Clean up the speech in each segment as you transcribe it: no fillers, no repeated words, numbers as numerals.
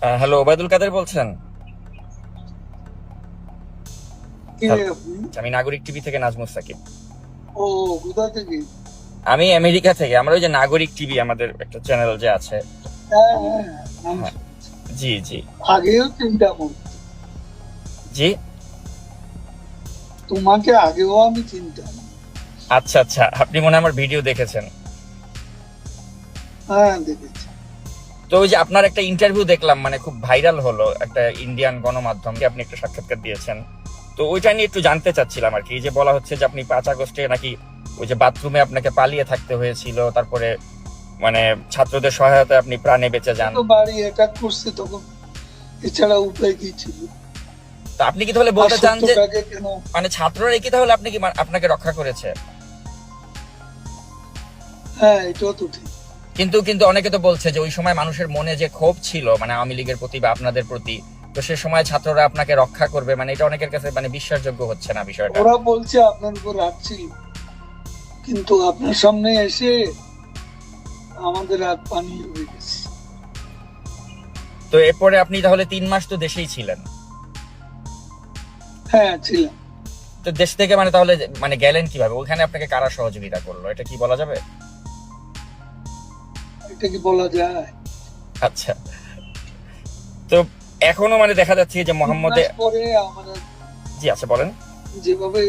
Hello, Obaidul Quader বলছেন? কে hello, আপনি? আমি নাগরিক টিভি থেকে নাজমুস সাকিব। ও, কোথা থেকে? আমি আমেরিকা থেকে। আমরা ওই যে নাগরিক টিভি, আমাদের একটা চ্যানেল যে আছে। হ্যাঁ, হ্যাঁ, নাম হ্যাঁ, শুনেছি। জি জি। আগেও চিন্তা করতাম, জি। তোমাকে আগেও আমি চিনতাম। আচ্ছা আচ্ছা, আপনি মনে হয় আমার ভিডিও দেখেছেন। হ্যাঁ, দেখেছি। তো ওই যে আপনার একটা ইন্টারভিউ দেখলাম, মানে খুব ভাইরাল হলো একটা ইন্ডিয়ান গণমাধ্যমে, আপনি একটা সাক্ষাৎকার দিয়েছেন। তো ওইটা নিয়ে একটু জানতে চাচ্ছিলাম আর কি। এই যে বলা হচ্ছে যে আপনি 5 আগস্টে নাকি ওই যে বাথরুমে আপনাকে পালিয়ে থাকতে হয়েছিল, তারপরে মানে ছাত্রদের সহায়তায় আপনি প্রাণে বেঁচে যান। তো বাড়ি অ্যাটাক করছে তখন, এছাড়া উপায় কি ছিল? তো আপনি কি তাহলে আর বলতে চান যে সত্যটাকে কেন? মানে ছাত্ররা কি তাহলে আপনি কি আপনাকে রক্ষা করেছে? হ্যাঁ, এটাও তো ঠিক। কিন্তু কিন্তু অনেকে তো বলছে যে ওই সময় মানুষের মনে যে ক্ষোভ ছিল মানে আওয়ামী লীগের প্রতি বা আপনাদের প্রতি, তো সে সময় ছাত্ররা আপনাকে রক্ষা করবে, মানে এটা অনেকের কাছে মানে বিশ্বাসযোগ্য হচ্ছে না বিষয়টা। ওরা বলছে আপনার উপর রাগ ছিল, কিন্তু আপনার সামনে এসে আমাদের রাগ পানি হয়ে গেছে। তো এরপরে আপনি তাহলে 3 মাস তো দেশেই ছিলেন। হ্যাঁ, ছিলাম। তো দেশ থেকে মানে তাহলে মানে গেলেন কিভাবে? ওখানে আপনাকে কারা সহযোগিতা করলো, এটা কি বলা যাবে? এটা কি বলা যায়? আচ্ছা। তো এখনো মানে দেখা যাচ্ছে যে 3 মাস মোহাম্মদে। পরে আমরা জি আচ্ছা, বলেন। যেভাবে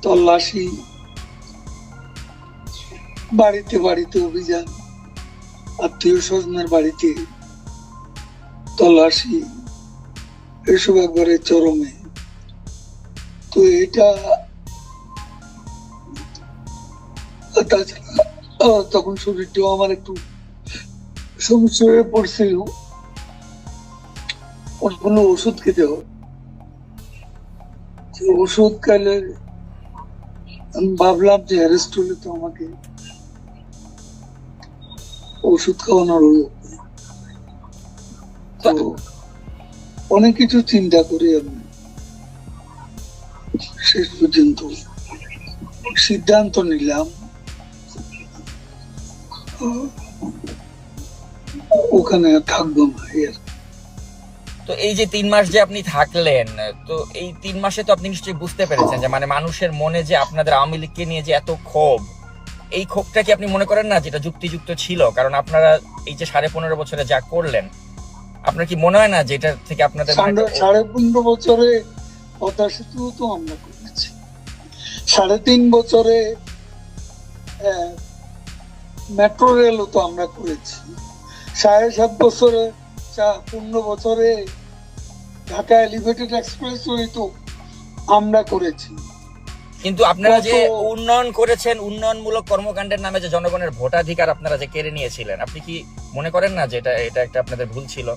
তল্লাশি, বাড়িতে বাড়িতে অভিযান, আত্মীয় স্বজনের বাড়িতে তল্লাশি, এসব একবারে চরমে। তো এটা তাছাড়া তখন শরীরটাও আমার একটু সমস্যা হয়ে পড়ছিল, অনেকগুলো ওষুধ খেতে হয়। যে ওষুধ খেলে আমি ভাবলাম যে অ্যারেস্ট হলে তো আমাকে ওষুধ খাওয়ানোর হলো। তো তো অনেক কিছু চিন্তা করি আমি, শেষ পর্যন্ত সিদ্ধান্ত নিলাম ওখানে আর থাকবো না এর। তো এই যে 3 মাস যে আপনি থাকলেন, তো এই 3 মাসে তো আপনি নিশ্চয়ই বুঝতে পেরেছেন যে মানে মানুষের মনে যে আপনাদের আওয়ামী লীগকে নিয়ে যে এত ক্ষোভ, এই ক্ষোভটা কি আপনি মনে করেন না যেটা যুক্তিযুক্ত ছিল? কারণ আপনারা এই যে 15.5 বছরে যা করলেন, আপনার কি মনে হয় না যে এটা থেকে আপনাদের মানে একটা 15.5 বছরে পদ্মা সেতু তো আমরা করেছি, 3.5 বছরে মেট্রো রেলও তো আমরা করেছি, 7.5 বছরে 15 বছরে ঢাকা এলিভেটেড এক্সপ্রেসওয়ে তো আমরা করেছি। কিন্তু আপনারা যে কত উন্নয়ন করেছেন, উন্নয়নমূলক কর্মকাণ্ডের নামে যে জনগণের ভোটাধিকার আপনারা যে কেড়ে নিয়েছিলেন, আপনি কি মনে করেন না যে এটা এটা একটা আপনাদের ভুল ছিল?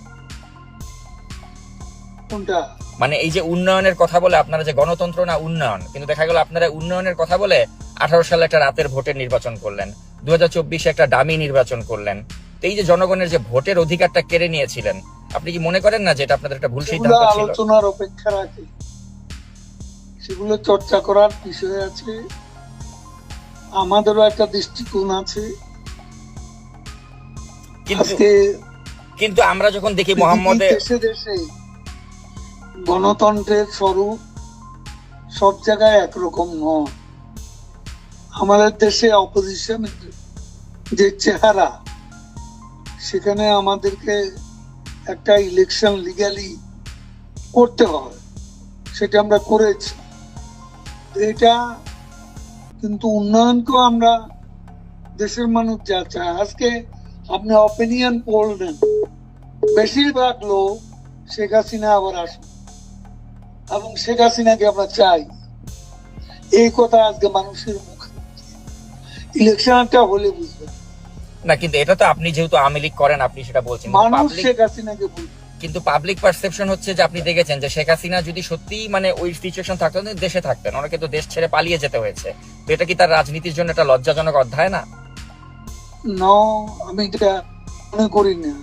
কোনটা? মানে এই যে উন্নয়নের কথা বলে আপনারা যে গণতন্ত্র না উন্নয়ন, কিন্তু দেখা গেল আপনারা উন্নয়নের কথা বলে 18 সালে একটা রাতের ভোটের নির্বাচন করলেন, 2024-এ একটা ডামি নির্বাচন করলেন। তো এই যে জনগণের যে ভোটের অধিকারটা কেড়ে নিয়েছিলেন, আপনি কি মনে করেন না যে এটা আপনাদের একটা ভুল সেগুলো সিদ্ধান্ত ছিল? আলোচনার অপেক্ষা রাখে, সেগুলো চর্চা করার বিষয় আছে, আমাদেরও একটা দৃষ্টিকোণ আছে। কিন্তু আজকে কিন্তু আমরা যখন দেখি পৃথিবীর মোহাম্মদে। দেশে দেশে গণতন্ত্রের স্বরূপ সব জায়গায় একরকম নয়। আমাদের দেশে অপোজিশনের যে চেহারা, সেখানে আমাদেরকে একটা ইলেকশন লিগ্যালি করতে হয়, সেটা আমরা করেছি। এটা কিন্তু উন্নয়নকেও আমরা, দেশের মানুষ যা চায়, আজকে আপনি অপিনিয়ন পোল নেন, বেশিরভাগ লোক শেখ হাসিনা আবার আসুন, এবং শেখ হাসিনাকে আমরা চাই, এই কথা আজকে মানুষের মুখে। ইলেকশনটা হলে বুঝবেন না, কিন্তু এটা তো আপনি যেহেতু আওয়ামী লীগ করেন আপনি সেটা বলছেন, মানুষ শেখ হাসিনাকে বলবে। কিন্তু পাবলিক পারসেপশন হচ্ছে যে আপনি দেখেছেন যে শেখ হাসিনা যদি সত্যি মানে ওই সিচুয়েশন থাকতো, দেশে থাকতেন, ওনাকে তো দেশ ছেড়ে পালিয়ে যেতে হয়েছে। তো এটা কি তার রাজনীতির জন্য একটা লজ্জাজনক অধ্যায় না? ন, আমি এটা মনে করি না।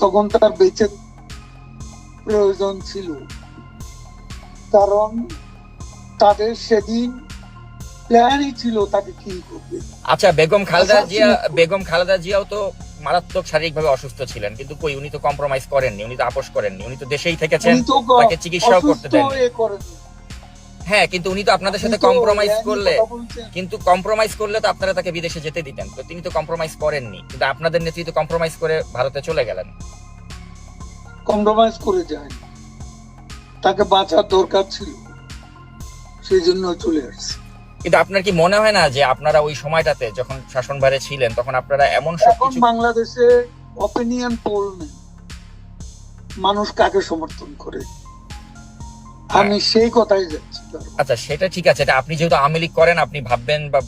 তখন তার বেঁচে প্রয়োজন ছিল, কারণ তাদের সেদিন প্ল্যানই ছিল তাকে কিল করবে। আচ্ছা, বেগম খালেদা আচ্ছা, জিয়া, বেগম খালেদা জিয়াও তো মারাত্মক শারীরিকভাবে অসুস্থ ছিলেন, কিন্তু কই উনি তো কম্প্রোমাইজ করেননি, উনি তো আপোষ করেননি, উনি তো দেশেই থেকেছেন, উনি তো তাকে চিকিৎসাও করতে অসুস্থ দেন। হয়ে করেন। হ্যাঁ, কিন্তু উনি তো আপনাদের সাথে আপনি তো কম্প্রোমাইজ ন্যায় নিয়ে করলে, কথা বলছেন। কিন্তু কম্প্রোমাইজ করলে তো আপনারা তাকে বিদেশে যেতে দিতেন, তো তিনি তো কম্প্রোমাইজ করেননি, কিন্তু আপনাদের নেতৃত্ব কম্প্রোমাইজ করে ভারতে চলে গেলেন। কম্প্রোমাইজ করে যায়, তাকে বাঁচার দরকার ছিল, সেই জন্য চলে আসছে। কিন্তু আপনার কি মনে হয় না যে আপনারা ওই সময়টাতে যখন শাসনভারে ছিলেন তখন আপনারা এমন এখন সবকিছু, বাংলাদেশে অপিনিয়ন পোল নেই, মানুষ কাকে সমর্থন করে, আমি সেই কথাই যাচ্ছি। আচ্ছা সেটা ঠিক আছে, এটা আপনি যেহেতু আওয়ামী লীগ করেন আপনি ভাববেন বা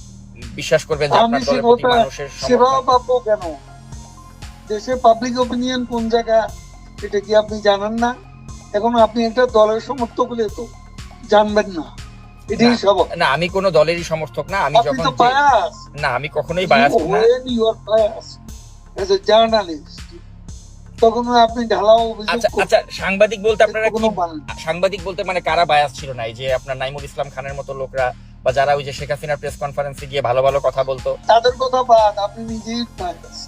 বিশ্বাস করবেন যে আমি আপনার সে দলের প্রতি কথা মানুষের সেভাবে সমর্থন। পাবো কেন? দেশে পাবলিক ওপিনিয়ন কোন জায়গা এটা কি আপনি জানেন না? এখন আপনি একটা দলের সমর্থক হলে তো জানবেন না, এটাই স্বাভাবিক। না আমি কোনো দলেরই সমর্থক না, আমি আপনি যখন তো বায়াস, না আমি কখনোই বায়াস না। when you are biased as a journalist, তখন আপনি ঢালাও অভিযোগ আচ্ছা করবেন। আচ্ছা, সাংবাদিক বলতে আপনারা কি, কোনো মানে নেই। সাংবাদিক বলতে মানে কারা বায়াস ছিল না? এই যে আপনার নাইমুল ইসলাম খানের মতো লোকরা, বা যারা ওই যে শেখ হাসিনার প্রেস কনফারেন্সে গিয়ে ভালো ভালো কথা বলতো। তাদের কথা বাদ, আপনি নিজেই biased।